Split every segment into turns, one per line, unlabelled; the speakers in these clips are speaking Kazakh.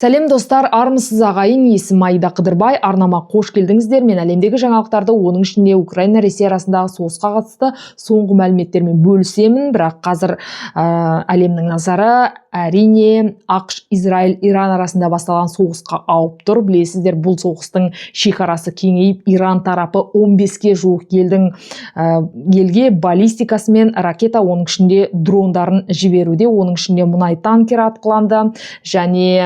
Сәлем достар, армысыз ағайын, есім Майда Қыдырбай, арнама қош келдіңіздер. Мен әлемдегі жаңалықтарды, оның ішінде Украина Ресей арасындағы соғысқа қатысты соңғы мәліметтермен бөлісемін. Бірақ қазір әлемнің назары әрине ақш, Израиль, Иран арасында басталған соғысқа ауып тұр. Білесіздер, бұл соғыстың шекарасы кеңейіп, Иран тарапы 15-ке жуық елге баллистикасы мен ракета, оның ішінде дрондарын жіберуде. Оның ішінде мұнай танкері атқыланды және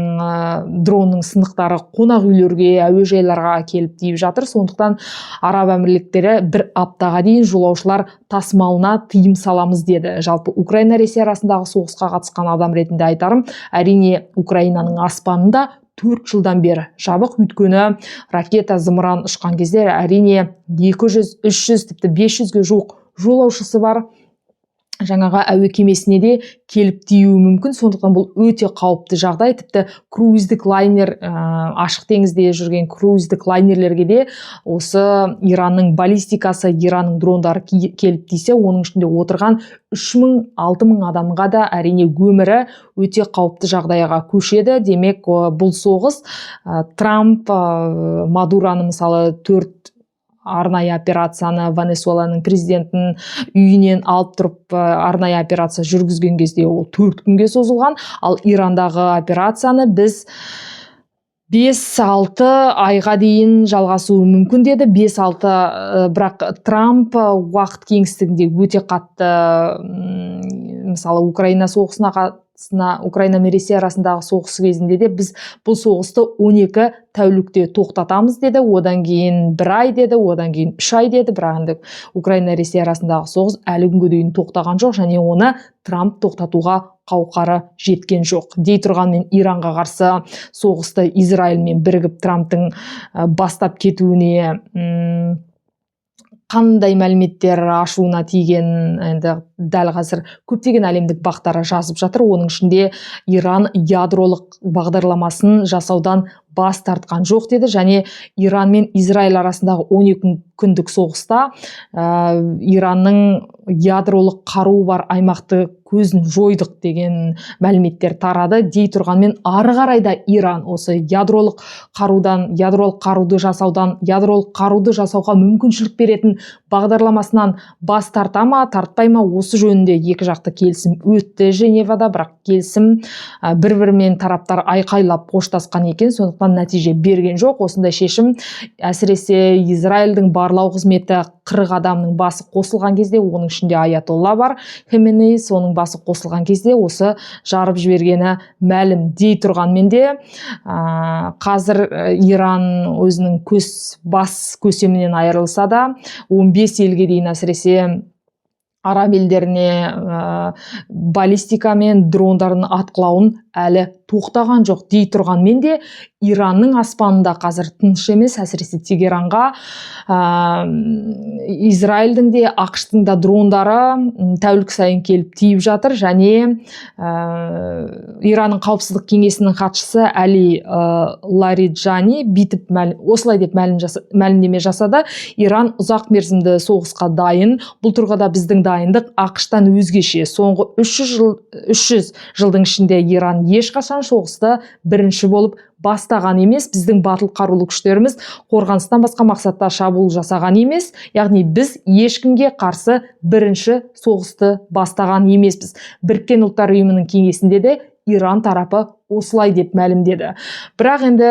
дронның сынықтары қонақ үйлерге, әуежайларға келіп тиіп жатыр. Сондықтан Араб Әмірліктері бір аптаға дейін жолаушылар тасымалына тыйым саламыз деді. Жалпы Украина Ресей арасындағы соғысқа қатысқан адам ретінде айтарым, әрине Украинаның аспанында 4 жылдан бері жабық, өйткені ракета, зымыран ұшқан кезде әрине 200, 300, тіпті 500-ге жуық жолаушысы бар жаңаға әуе кемесіне де келіп тиюі мүмкін. Сондықтан бұл өте қауіпті жағдай. Тіпті круиздік лайнер, ашық теңізде жүрген круиздік лайнерлерге де осы Иранның баллистикасы, Иранның дрондары келіп тисе, оның ішінде отырған 3000-6000 адамға да әрине өмірі өте қауіпті жағдайға көшеді. Демек, бұл соғыс Трамп, Мадураны мысалы 4 арнайы операцияны Венесуэланың президентін үйінен алып тұрып арнайы операция жүргізген кезде ол 4 күнге созылған. Ал Ирандағы операцияны біз 5-6 айға дейін жалғасуы мүмкін деді. 5-6, бірақ Трамп уақыт кеңістігінде өте қатты, мысалы Украина соғысына Украина мен Ресей арасындағы соғысы кезінде де біз бұл соғысты 12 тәулікте тоқтатамыз деді, одан кейін 1 ай деді, одан кейін 3 ай деді. Бірақ енді Украина Ресей арасындағы соғыс әлі күнге дейін тоқтаған жоқ және оны Трамп тоқтатуға қауқары жеткен жоқ. Дей тұрғанмен Иранға қарсы соғысты Израильмен бірігіп Трамптың бастап кетуіне қандай мәліметтер ашуына тиген, енді дәл қазір көптеген әлемдік бақтары жазып жатыр. Оның ішінде Иран ядролық бағдарламасын жасаудан бас тартқан жоқ деді және Иран мен Израиль арасындағы 12 күндік соғыста Иранның ядролық қаруы бар аймақты көзін жойдық деген мәліметтер тарады. Дей тұрғанмен ары қарай да Иран осы ядролық қаруды жасауға мүмкіншілік беретін бағдарламасынан бас тарта ма, тартпай ма, осы жөнінде екі жақты келісім өтті Женевада, бірақ келісім бір-бірімен тараптар айқайлап қоштасқан екен, сондықтан нәтиже берген жоқ. Осындай шешім әсіресе Израильдің барлау қызметі 40 адамның басы қосылған кезде, оның ішінде Аятолла бар, Хеменей, соның басы қосылған кезде осы жарып жібергені мәлім. Дей тұрғанмен де қазір Иран өзінің бас көсемінен айырылса да 15 елге дейін әсіресе араб елдеріне баллистика мен дрондарын атқылауын әлі тоқтаған жоқ. Дей тұрғанмен де Иранның аспанында қазір тыныш емес, әсіресе Тегеранға Израильдің де ақштың да дрондары тәулік сайын келіп тиіп жатыр және Иранның қауіпсіздік кеңесінің хатшысы Әли Лариджани осылай деп мәлімдеме жасады. Иран ұзақ мерзімді соғысқа дайын. Бұл тұрғыда біздің дайындық ақштан өзгеше. Соңғы 300 жылдың ішінде Иран ешқашан соғысты бірінші болып бастаған емес. Біздің батыл қарулы күштеріміз қорғаныстан басқа мақсатта шабуыл жасаған емес. Яғни біз ешкімге қарсы бірінші соғысты бастаған емеспіз. Біріккен ұлттар ұйымының кеңесінде де Иран тарапы осылай деп мәлімдеді. Бірақ енді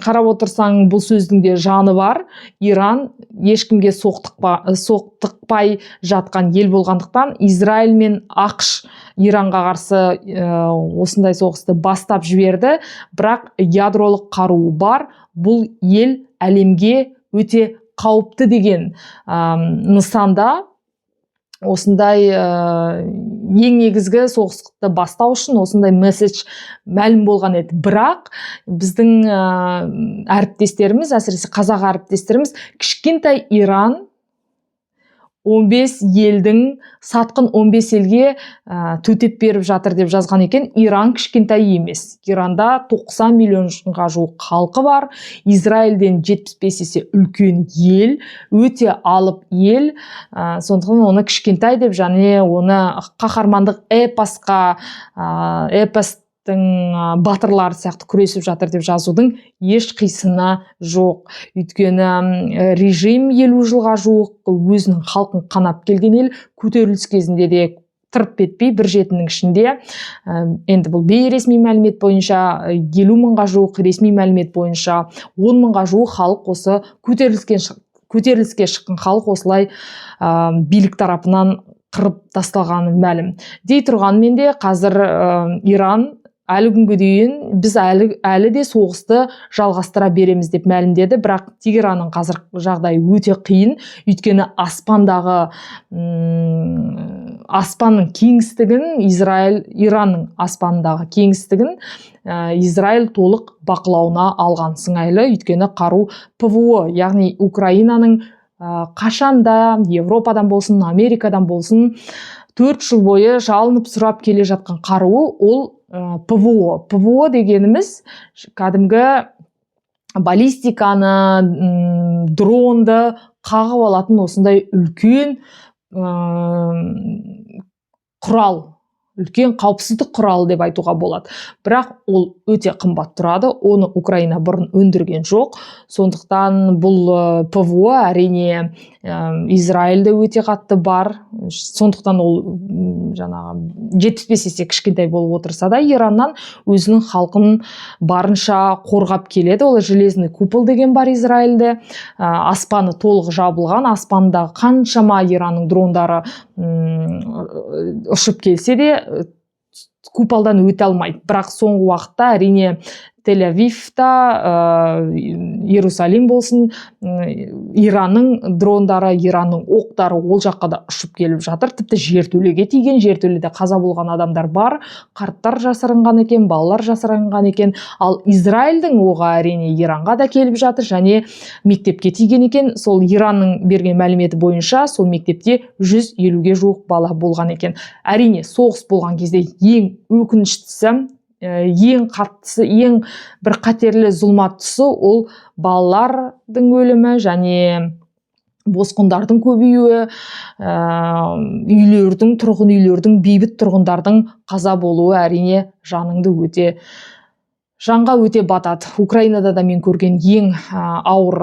қарап отырсаң, бұл сөздің де жаны бар. Иран ешкімге соқтықпай жатқан ел болғандықтан Израиль мен ақш Иранға қарсы осындай соғысты бастап жіберді. Бірақ ядролық қаруы бар. Бұл ел әлемге өте қауіпті деген нысанда. Осындай ең негізгі соғысты бастау үшін осындай месседж мәлім болған еді. Бірақ біздің әріптестеріміз, әсіресе қазақ әріптестеріміз, кішкентай Иран 15 елдің сатқын 15 елге төтеп беріп жатыр деп жазған екен. Иран кішкентай емес. Иранда 90 миллионға жуық халқы бар. Израильден 75 есе үлкен ел, өте алып ел. Сондықтан оны кішкентай деп, және оны қаһармандық эпосқа батырлары сияқты күресіп жатыр деп жазудың еш қисыны жоқ. Өйткені режим 50 жылға жуық өзінің халқын қанап келген ел, көтеріліс кезінде де тырп етпей бір жетінің ішінде, енді бұл бейресми мәлімет бойынша 50 мыңға жуық, ресми мәлімет бойынша 10 мыңға жуық халық осы көтеріліске шыққан халық осылай билік тарапынан қырып тасталғаны мәлім. Дей тұрғанмен де қазір Иран әлі күнге дейін біз әлі де соғысты жалғастыра береміз деп мәлімдеді, бірақ Тегеранның қазір жағдайы өте қиын, өйткені аспанның кеңістігін, Иранның аспанындағы кеңістігін Израиль толық бақылауына алған сыңайлы, өйткені қару ПВО, яғни Украинаның қашанда Европадан болсын, Америкадан болсын 4 жыл бойы жалынып сұрап келе жатқан қаруы ол ПВО. ПВО дегеніміз кәдімгі баллистиканы, дронды қағып алатын осындай үлкен құрал, үлкен қауіпсіздік құралы деп айтуға болады. Бірақ ол өте қымбат тұрады, оны Украина бұрын өндірген жоқ. Сондықтан бұл ПВО әрине Израильде өте қатты бар. Сондықтан ол жетіспес есе кішкентай болып отырса да, Ираннан өзінің халқын барынша қорғап келеді. Ол железный купол деген бар Израильде. Аспаны толық жабылған, аспандағы қаншама Иранның дрондары ұшып келсе де куполдан өте алмайды. Бірақ соңғы уақытта әрине Тель-Авивта, Иерусалим болсын, Иранның дрондары, Иранның оқтары ол жаққа да ұшып келіп жатыр. Тіпті жертөлеге тиген, жертөледе қаза болған адамдар бар, қарттар жасырынған екен, балалар жасырынған екен. Ал Израильдің оғы әрине Иранға да келіп жатыр және мектепке тиген екен. Сол Иранның берген мәліметі бойынша сол мектепте 150-ге жуық бала болған екен. Әрине соғыс болған кезде ең өкініштісі, ең қаттысы, ең бір қатерлі зұлматтысы ол балалардың өлімі және босқындардың көбеюі, тұрғын үйлердің, бейбіт тұрғындардың қаза болуы әрине жанға өте батады. Украинада да мен көрген ең ауыр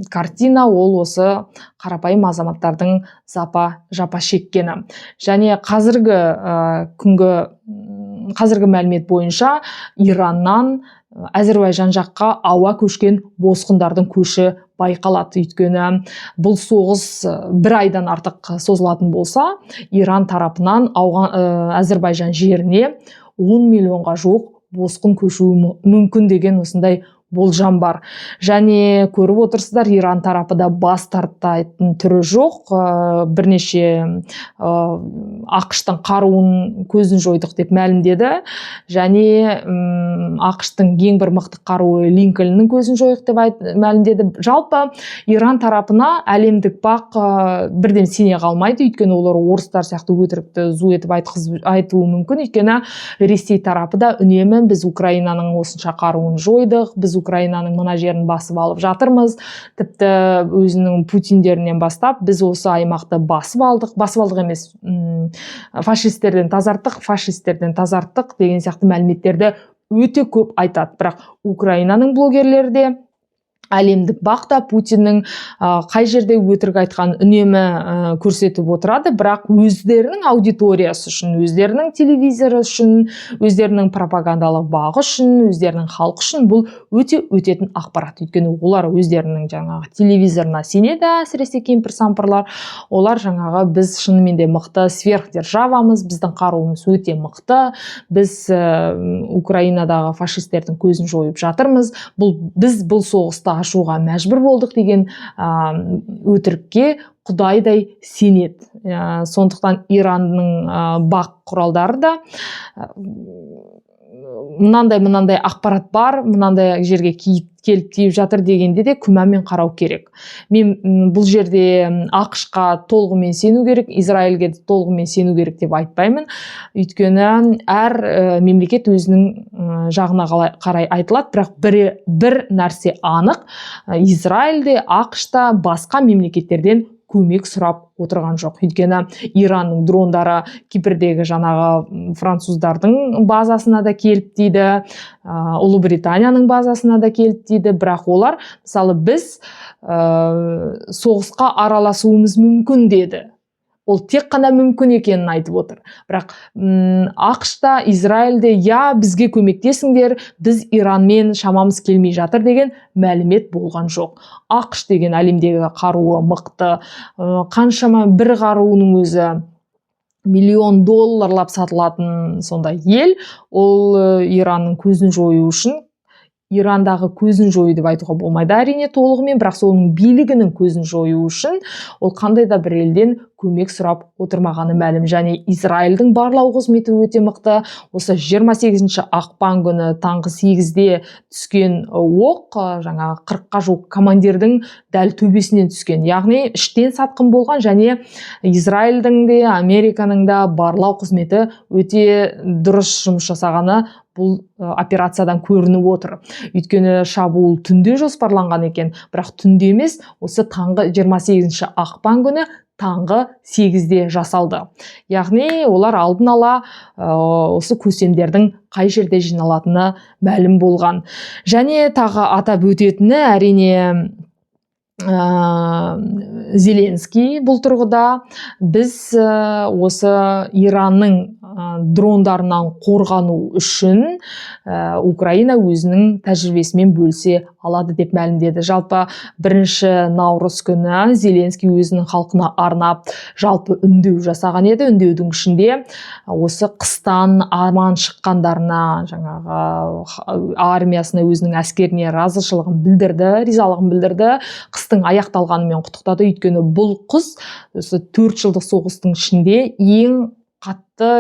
картина ол осы қарапайым азаматтардың жапа шеккені. Және қазіргі мәлімет бойынша Ираннан Әзербайжан жаққа ауа көшкен босқындардың көші байқалады. Өйткені бұл соғыс 1 айдан артық созылатын болса, Иран тарапынан Әзербайжан жеріне 10 миллионға жуық босқын көшуі мүмкін деген осындай болжам бар. Және көріп отырсыздар, Иран тарапы да бас тартатын түрі жоқ. Бірнеше ақштың қаруын көзін жойдық деп мәлімдеді. Және ақштың ең бір мықты қаруы Линкольннің көзін жойдық деп мәлімдеді. Жалпы Иран тарапына әлемдік бақ бірден сене қалмайды, өйткені олар орыстар сияқты өтірікті зу етіп айтуы мүмкін. Өйткені Ресей тарапы да үнемі біз Украинаның осынша қаруын жойдық, біз Украинаның мына жерін басып алып жатырмыз. Тіпті өзінің Путиндерінен бастап біз осы аймақты басып алдық емес, фашистерден тазарттық деген сияқты мәліметтерді өте көп айтады. Бірақ Украинаның блогерлері де әлемдік бақта Путиннің қай жерде өтірік айтқан үнемі көрсетіп отырады, бірақ өздерінің аудиториясы үшін, өздерінің телевизоры үшін, өздерінің пропагандалық бағы үшін, өздерінің халқы үшін бұл өте өтетін ақпарат. Өйткені олар өздерінің телевизорына сенеді, әсіресе кемпір-сампырлар. Олар біз шынымен де мықты сверхдержавамыз, біздің қаруымыз өте мықты, біз Украинадағы фашистердің көзін жойып жатырмыз, біз бұл соғыста ашуға мәжбүр болдық деген өтірікке құдайдай сенеді. Сондықтан Иранның бақ құралдары да мынандай ақпарат бар, мынандай жерге келіп тиіп жатыр дегенде де күмәнмен қарау керек. Мен бұл жерде ақшқа толығымен сену керек, Израильге толығымен сену керек деп айтпаймын. Өйткені әр мемлекет өзінің жағына қарай айтылады, бірақ бір нәрсе анық, Израильде, ақшта басқа мемлекеттерден көмек сұрап отырған жоқ. Өйткені Иранның дрондары Кипрдегі жаңағы француздардың базасына да келіп дейді, Ұлыбританияның базасына да келіп дейді, бірақ олар мысалы біз соғысқа араласуымыз мүмкін деді. Ол тек қана мүмкін екенін айтып отыр. Бірақ ақш-та, Израильде бізге көмектесіңдер, біз Иранмен шамамыз келмей жатыр деген мәлімет болған жоқ. ақш деген әлемдегі қаруы мықты, қаншама бір қаруының өзі $1 миллион сатылатын сондай ел, ол Иранның көзін жою үшін, Ирандағы көзін жою деп айтуға болмайды әрине толығымен, бірақ соның билігінің көзін жою үшін ол қандай да бір елден көмек сұрап отырмағаны мәлім. Және Израильдің барлау қызметі өте мықты. Осы 28 ақпан күні таңғы 8-де түскен оқ жаңағы 40-қа жуық командирдің дәл төбесінен түскен. Яғни іштен сатқын болған, және Израильдің де, Американың да барлау қызметі өте дұрыс жұмыс жасағаны бұл операциядан көрініп отыр. Өйткені шабуыл түнде жоспарланған екен, бірақ түнде емес, осы таңғы 28 ақпан күні таңғы 8-де жасалды. Яғни олар алдын ала осы көсемдердің қай жерде жиналатыны мәлім болған. Және тағы атап өтетіні әрине Зеленский бұл тұрғыда біз осы Иранның дрондарынан қорғану үшін Украина өзінің тәжірибесімен бөлісе алады деп мәлімдеді. Жалпы 1 наурыз күні Зеленский өзінің халқына арнап жалпы үндеу жасаған еді. Үндеудің ішінде осы қыстан аман шыққандарына, жаңағы армиясына, өзінің әскеріне разышылығын білдірді, ризалығын білдірді. Қыстың аяқталғанымен құттықтады. Өйткені бұл қыс 4 жылдық соғыстың ішінде ең қатты,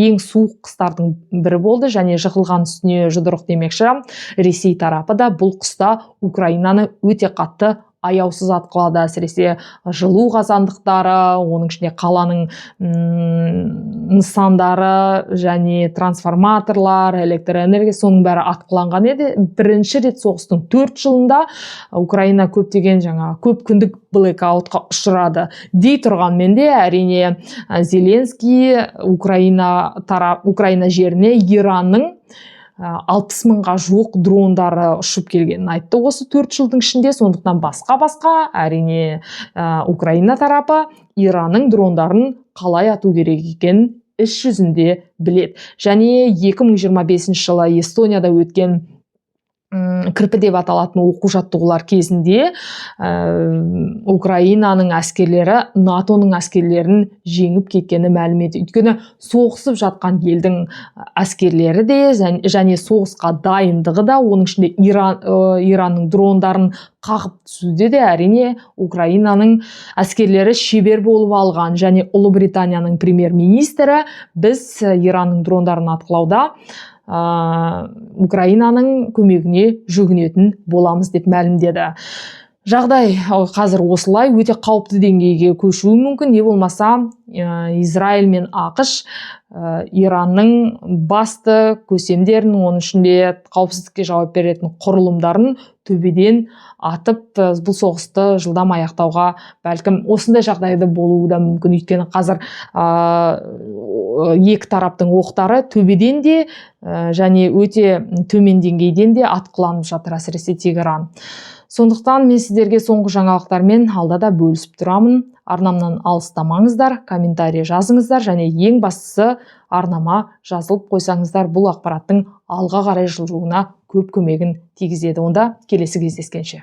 ең суық қыстардың бірі болды, және жығылған үстіне жұдырық демекші. Ресей тарапы да бұл қыста Украинаны өте қатты аяусыз атқылады. Әсіресе жылу қазандықтары, оның ішінде қаланың нысандары және трансформаторлар, электроэнергия, соның бәрі атқыланған еді. Бірінші рет соғыстың 4 жылында Украина көптеген көп күндік блэкаутқа ұшырады. Дей тұрғанмен де әрине Зеленский Украина жеріне Иранның 60 мыңға жуық дрондары ұшып келгенін айтты осы 4 жылдың ішінде. Сондықтан басқа әрине Украина тарапы Иранның дрондарын қалай ату керек екенін іс жүзінде біледі. Және 2025 жылы Эстонияда өткен кірпі деп аталатын оқу жаттығулар кезінде Украинаның әскерлері НАТОның әскерлерін жеңіп кеткені мәлім еді. Өйткені соғысып жатқан елдің әскерлері де және соғысқа дайындығы да, оның ішінде Иранның дрондарын қағып түсуде де әрине Украинаның әскерлері шебер болып алған. Және Ұлыбританияның премьер-министрі біз Иранның дрондарын атқылауда Украинаның көмегіне жүгінетін боламыз деп мәлімдеді. Жағдай қазір осылай өте қауіпті деңгейге көшуі мүмкін. Не болмаса Израиль мен ақш Иранның басты көсемдерін, оның ішінде қауіпсіздікке жауап беретін құрылымдарын төбеден атып, бұл соғысты жылдам аяқтауға бәлкім осындай жағдайда болуы да мүмкін. Өйткені қазір екі тараптың оқтары төбеден де және өте төмен деңгейден де атқыланып жатыр, әсіресе Тегеран. Сондықтан мен сіздерге соңғы жаңалықтармен алда да бөлісіп тұрамын. Арнамнан алыстамаңыздар, комментарий жазыңыздар, және ең бастысы арнама жазылып қойсаңыздар, бұл ақпараттың алға қарай жылжуына көп көмегін тигізеді. Онда келесі кездескенше.